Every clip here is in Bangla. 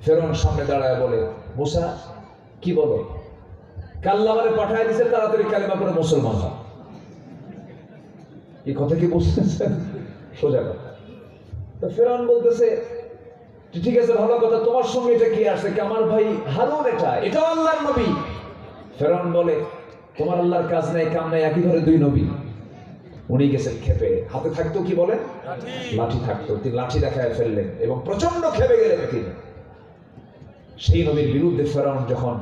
ফেরাউন সামনে দাঁড়ায় বলে, মুসা কি বলো? আল্লাহ আমারে পাঠায় দিয়েছে, তাড়াতাড়ি কালিমা করে মুসলমান হও। এই কথা কি বুঝতেছেন? সোজা কথা। তো ফেরাউন বলতেছে, ঠিক আছে, ভালো কথা, তোমার সঙ্গে এটা কি আসছে? আমার ভাই হারুন, এটা আল্লাহর নবী। ফেরাউন বলে, তোমার আল্লাহর কাজ নাই কাম নাই, একই ধরে দুই নবী। উনি গেছেন ক্ষেপে, হাতে থাকতো কি বলে? লাঠি থাকতো। তিনি লাঠি দেখায় ফেললেন এবং প্রচন্ড ক্ষেপে গেলেন তিনি। সেই নবীর বিরুদ্ধে ফেরাউন যখন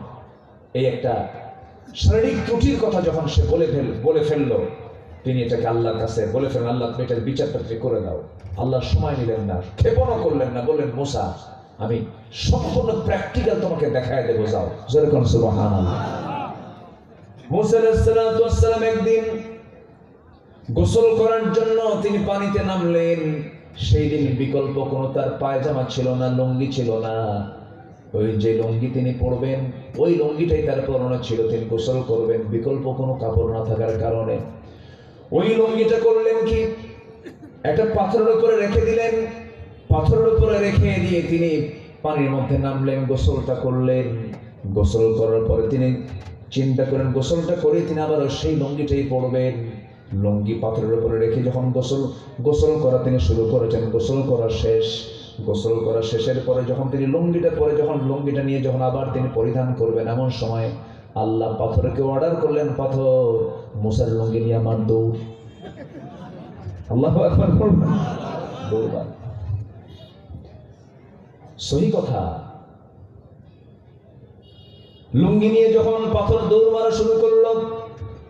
এই একটা শারীরিক ত্রুটির কথা যখন সে বলে ফেললো, তিনি এটাকে আল্লাহর কাছে বলে ফেলেন, আল্লাহ তুমি এটার বিচারপত্রে করে দাও। আল্লাহ সময় নিলেন না, ক্ষেপণও করলেন না, বললেন, মুসা আমি সম্পূর্ণ প্র্যাকটিক্যাল তোমাকে দেখায় দেবো, যাও। যেরকম সুবহানাল্লাহ। মুসা আলাইহিস সালাতু ওয়াস সালাম একদিন গোসল করার জন্য তিনি পানিতে নামলেন। সেই দিন বিকল্প কোনো তার পায়জামা ছিল না, লুঙ্গি ছিল না। ওই যে লুঙ্গি তিনি পরবেন, ওই লুঙ্গিটাই তার পরনে ছিল। তিনি গোসল করবেন, বিকল্প কোনো কাপড় না থাকার কারণে ওই লুঙ্গিটা করলেন কি, একটা পাথরের উপরে রেখে দিলেন। পাথরের উপরে রেখে দিয়ে তিনি পানির মধ্যে নামলেন, গোসলটা করলেন। গোসল করার পরে তিনি চিন্তা করেন, গোসলটা করে তিনি আবার সেই লুঙ্গিটাই পরবেন। লুঙ্গি পাথরের উপরে রেখে যখন গোসল করা তিনি শুরু করেছেন, গোসল করা শেষের পরে যখন তিনি লুঙ্গিটা পরে যখন লুঙ্গিটা নিয়ে যখন আবার তিনি পরিধান করবেন, এমন সময় আল্লাহ পাথরকে অর্ডার করলেন, পাথর মুসার লুঙ্গি নিয়ে আমার দৌড়। আল্লাহু আকবার বলবেন, দৌড়। সহি কথা। লুঙ্গি নিয়ে যখন পাথর দৌড় মারা শুরু করলো,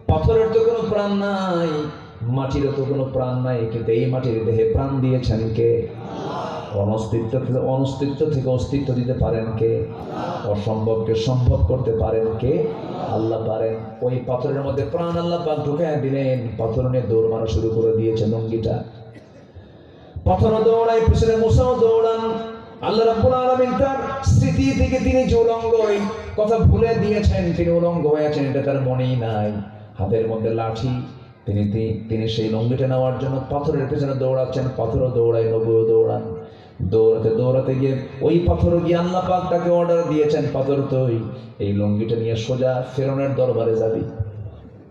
পাথরের তো কোনো প্রাণ নাই, মাটিরও তো কোনো প্রাণ নাই, কিন্তু এই মাটির দেহে প্রাণ দিয়েছেন কে? অনস্তিত্ব থেকে অস্তিত্ব দিতে পারেন কে? অসম্ভবকে সম্ভব করতে পারেন কে? আল্লাহ পারেন। ওই পাথরের মধ্যে প্রাণ আল্লাহ পাক ঢুকায় দিলেন, পাথর নিয়ে দৌড় মারা শুরু করে দিয়েছে লুঙ্গিটা। পাথরও দৌড়ায়, পিছনে মুসাও দৌড়ান। আল্লাহ রাব্বুল আলামিন তার স্মৃতি থেকে তিনি যে উলঙ্গ, এই কথা ভুলে দিয়েছেন, তিনি উলঙ্গ হয়েছেন, এটা তার মনেই নাই। হাতের মধ্যে লাঠি, তিনি সেই লুঙ্গিটা নেওয়ার জন্য পাথরের পেছনে দৌড়াচ্ছেন। পাথরও দৌড়ায়, নবীও দৌড়ান। দৌড়াতে গিয়ে ওই পাথর গিয়ে আল্লাহ পাক তাকে অর্ডার দিয়েছেন, পাথর তুই এই লুঙ্গিটা নিয়ে সোজা ফেরাউনের দরবারে যাবি।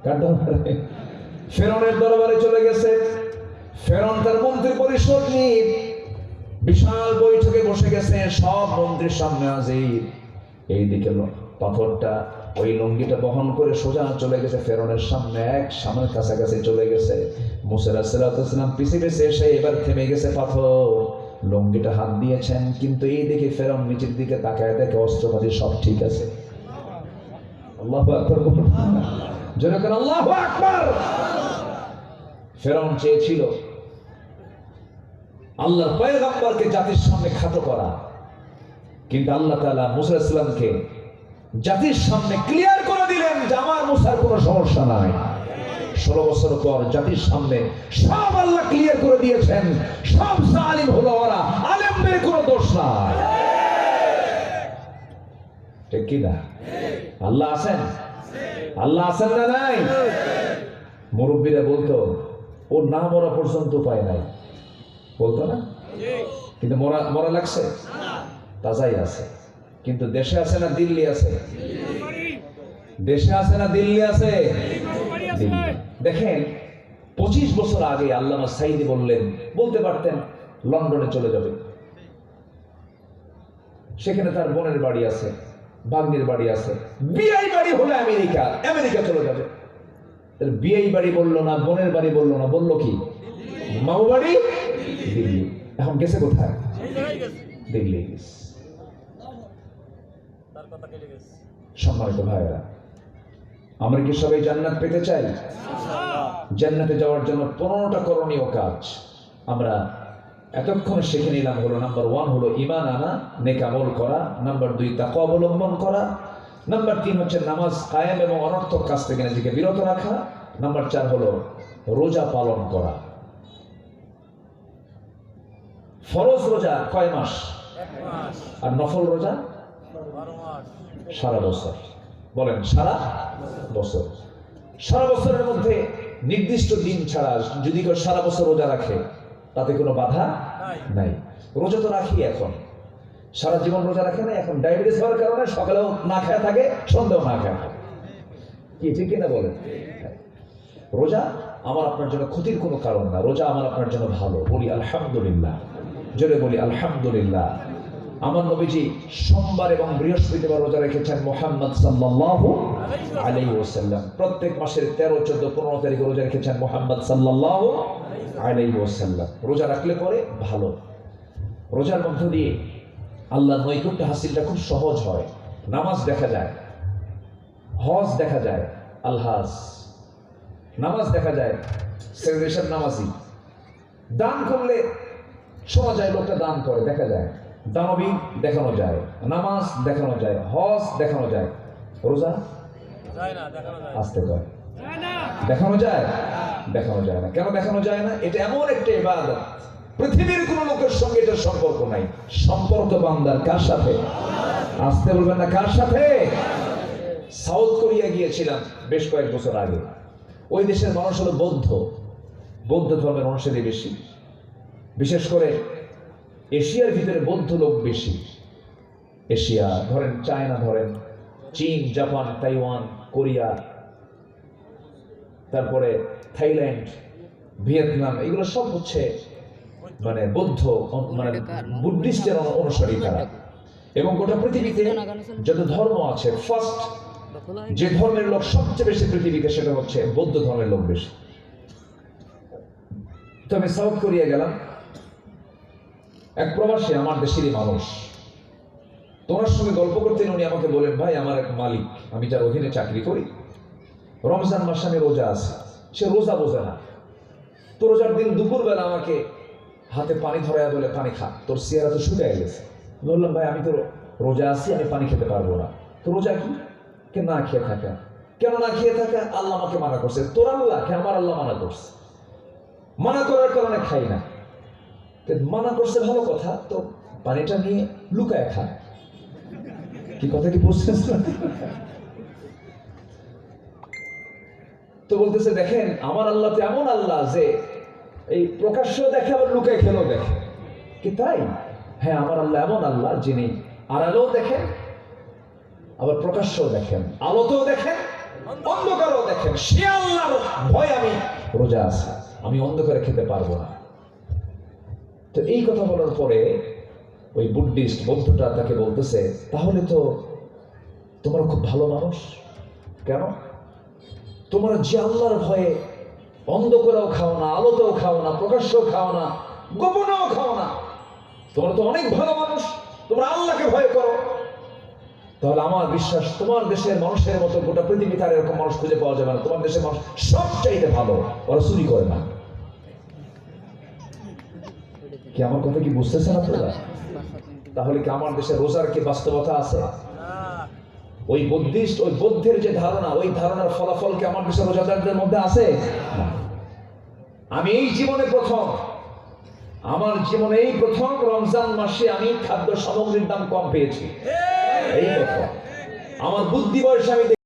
কার দরবারে? ফেরাউনের দরবারে চলে গেছে। ফেরাউন তার মন্ত্রী পরিষদ নিয়ে বিশাল বৈঠকে বসে গেছে, সব মন্ত্রীর সামনে হাজির। এইদিকে পাথরটা ওই লুঙ্গিটা বহন করে সোজা চলে গেছে ফেরাউনের সামনের কাছাকাছি চলে গেছে। মুসা আলাইহিস সালাতু ওয়াস সালাম পিছে এসে এবার থেমে গেছে পাথর। লুঙ্গিটা হাত দিয়েছেন, কিন্তু এই দিকে ফেরাউন নিচের দিকে তাকায় দেখে অস্ত্রপাতি সব ঠিক আছে। আল্লাহু আকবার, যেরকম আল্লাহু আকবার। ফেরাউন চেয়েছিল আল্লাহর পয়গম্বরকে জাতির সামনে খাটো করা, কিন্তু আল্লাহ তাআলা মুসা আলাইহিস সালামকে জাতির সামনে ক্লিয়ার করে দিলেন যে আমার মুসার কোনো সমস্যা নাই। 16 বছর পর জাতির সামনে সব আল্লাহ ক্লিয়ার করে দিয়েছেন, সব জালিম হলো ওরা, আলেমদের কোনো দোষ নাই। ঠিক কি না? আল্লাহ আছেন? আল্লাহ আছেন না নাই? মুরব্বীরা বলতো ও না মরা পর্যন্ত উপায় নাই, বলতো না? কিন্তু মরা লাগছে, তাজাই আছে। কিন্তু দেশে আছে না দিল্লি আছে? দেশে আছে না দিল্লি আছে? দেখেন 25 বছর আগে আল্লামা সাইদি বলতে পারতেন লন্ডনে চলে যাবে, সেখানে তার বোনের বাড়ি আছে, ভাগ্নির বাড়ি আছে। বিআই বাড়ি হলে আমেরিকা চলে যাবে। বিআই বাড়ি বললো না, বোনের বাড়ি বললো না, বললো কি মামু বাড়ি দিল্লি। এখন গেছে কোথায়? দিল্লি গেছে। সম্মানিত ভাইরা, আমরা কি সবাই জান্নাত পেতে চাই? জান্নাতে যাওয়ার জন্য 15টা করণীয় কাজ আমরা এতক্ষণ শিখে নিলাম। হলো নাম্বার 1 হলো ঈমান আনা, নেক আমল করা। নাম্বার 2 তাকওয়া অবলম্বন করা। নাম্বার 3 হচ্ছে নামাজ কায়েম এবং অনর্থক কাজ থেকে নিজেকে বিরত রাখা। নাম্বার 4 হলো রোজা পালন করা। ফরজ রোজা কয় মাস? 1 মাস। আর নফল রোজা 12 মাস, সারা বছর। বলেন সারা বছর। সারা বছরের মধ্যে নির্দিষ্ট দিন ছাড়া যদি কেউ সারা বছর রোজা রাখে তাতে কোনো বাধা নাই। রোজা তো রাখি এখন, সারা জীবন রোজা রাখে না, এখন ডায়াবেটিস হওয়ার কারণে সকালেও না খায় থাকে, সন্ধ্যাও না খায় থাকে। কি ঠিক কিনা বলেন? রোজা আমার আপনার জন্য ক্ষতির কোনো কারণ না, রোজা আমার আপনার জন্য ভালো। বলি আলহামদুলিল্লাহ, জোরে বলি আলহামদুলিল্লাহ। আমার নবীজি সোমবার এবং বৃহস্পতিবার রোজা রেখেছেন মুহাম্মদ সাল্লাল্লাহু আলাইহি ওয়াসাল্লাম। প্রত্যেক মাসের 13, 14, 15 তারিখে রোজা রেখেছেন মুহাম্মদ সাল্লাল্লাহু আলাইহি ওয়াসাল্লাম। রোজা রাখলে পরে ভালো। রোজার মধ্য দিয়ে আল্লাহর নৈকট্য হাসিলটা খুব সহজ হয়। নামাজ দেখা যায়, হজ দেখা যায়, আলহাজ নামাজ দেখা যায়, সেলিব্রেশন নামাজি। দান করলে শোনা যায় লোকটা দান করে, দেখা যায়। দানবী দেখানো যায়, নামাজ দেখানো যায়, হজ দেখানো যায়, রোজা আসতে কয় দেখানো যায়, দেখানো যায় না। কেন দেখানো যায় না? এটা এমন একটা ইবাদত, পৃথিবীর কোন লোকের সঙ্গে এটার সম্পর্ক নাই। সম্পর্ক বান্দার কার সাথে? আসতে বলবেন না, কার সাথে? সাউথ কোরিয়া গিয়েছিলাম বেশ কয়েক বছর আগে। ওই দেশের মানুষ হলো বৌদ্ধ ধর্মের মানুষেরই বেশি। বিশেষ করে এশিয়ার ভিতরে বৌদ্ধ লোক বেশি। এশিয়া ধরেন, চায়না ধরেন, চীন, জাপান, তাইওয়ান, কোরিয়া, তারপরে থাইল্যান্ড, ভিয়েতনাম, এগুলো সব হচ্ছে মানে বৌদ্ধ, মানে বুদ্ধিস্টের অনুসারী তারা। এবং গোটা পৃথিবীতে যত ধর্ম আছে, ফার্স্ট যে ধর্মের লোক সবচেয়ে বেশি পৃথিবীতে, সেটা হচ্ছে বৌদ্ধ ধর্মের লোক বেশি। তো আমি সাউথ কোরিয়া গেলাম, এক প্রবাসী আমার দেশেরই মানুষ। তোমার সঙ্গে গল্প করতে উনি আমাকে বলেন, ভাই আমার এক মালিক, আমি যার অধীনে চাকরি করি, রমজান মাসে আমি রোজা আছে, সে রোজা বোঝে না। তো রোজার দিন দুপুরবেলা আমাকে হাতে পানি ধরাইয়া বলে, পানি খা, তোর চেহারা তো শুকায় গেছে। বললাম, ভাই আমি তো রোজা আছি, আমি পানি খেতে পারবো না। তো রোজা কি? কে না খেয়ে থাকা। কেন না খেয়ে থাকা? আল্লাহ আমাকে মানা করছে। তোর আল্লাহ কে? আমার আল্লাহ মানা করছে। মানা করার কারণে খাই না। মানা করছে ভালো কথা, তো পানিটা নিয়ে লুকায় খায়। কি কথা কি বুঝছেন? তো বলতেছে, দেখেন আমার আল্লাহ তো এমন আল্লাহ যে এই প্রকাশ্য দেখে আবার লুকায় খেলেও দেখে। কি তাই? হ্যাঁ, আমার আল্লাহ এমন আল্লাহ যিনি আড়ালেও দেখেন, আবার প্রকাশ্যও দেখেন, আলোতেও দেখেন, অন্ধকারেও দেখেন। সে আল্লাহর ভয় আমি রোজা আছি, আমি অন্ধকারে খেতে পারবো না। তো এই কথা বলার পরে ওই বৌদ্ধটা তাকে বলতেছে, তাহলে তো তোমরা খুব ভালো মানুষ। কেন? তোমরা যে আল্লাহর ভয়ে অন্ধকারেও খাও না, আলোতেও খাও না, প্রকাশ্যও খাও না, গোপনেও খাও না, তোমরা তো অনেক ভালো মানুষ, তোমরা আল্লাহকে ভয় করো। তাহলে আমার বিশ্বাস তোমার দেশের মানুষের মতো গোটা পৃথিবীতে আর এরকম মানুষ খুঁজে পাওয়া যাবে না। তোমার দেশের মানুষ সবচাইতে ভালো, ওরা চুরি করে না। কি আমার কথা কি বুঝতেছেন আপনারা? তাহলে কি আমার দেশে রোজার কি বাস্তবতা আছে? ওই বৌদ্ধের যে ধারণা, ওই ধারণার ফলাফল কি আমার দেশের রোজাদারদের মধ্যে আছে? আমি এই জীবনে প্রথম, আমার জীবনে এই প্রথম রমজান মাসে আমি খাদ্য সামগ্রীর দাম কম পেয়েছি। এই প্রথম আমার বুদ্ধি বয়সে আমি